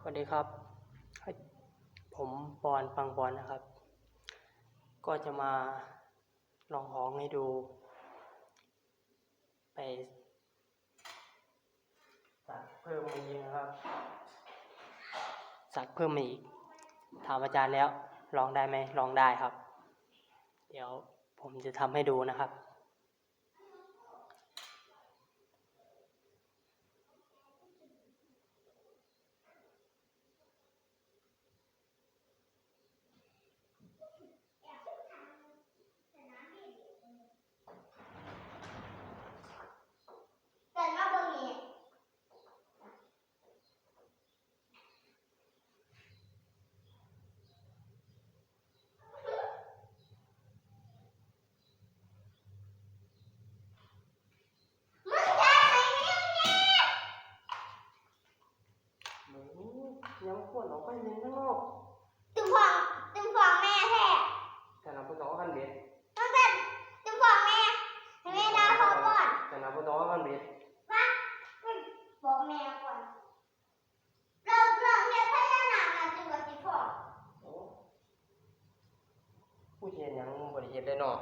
สวัสดีครับผมปอนปังปอนนะครับก็จะมาลองของให้ดูไปสักเพิ่มมาอีกนะครับสักเพิ่มมาอีกถามอาจารย์แล้วลองได้ไหมลองได้ครับเดี๋ยวผมจะทำให้ดูนะครับยังควรออกไปเล่นข้างนอกตึงฟองแม่แท้แต่เราพูดน้องกันเบ็ดต้องเป็นตึงฟองแม่ให้แม่ดาวเขาก่อนแต่เราพูดน้องกันเบ็ดว่าบอกแม่ก่อนเราเรียกพญานาคนะจึงว่าสิฟองผู้เชี่ยวยังบริเหตุได้เนาะ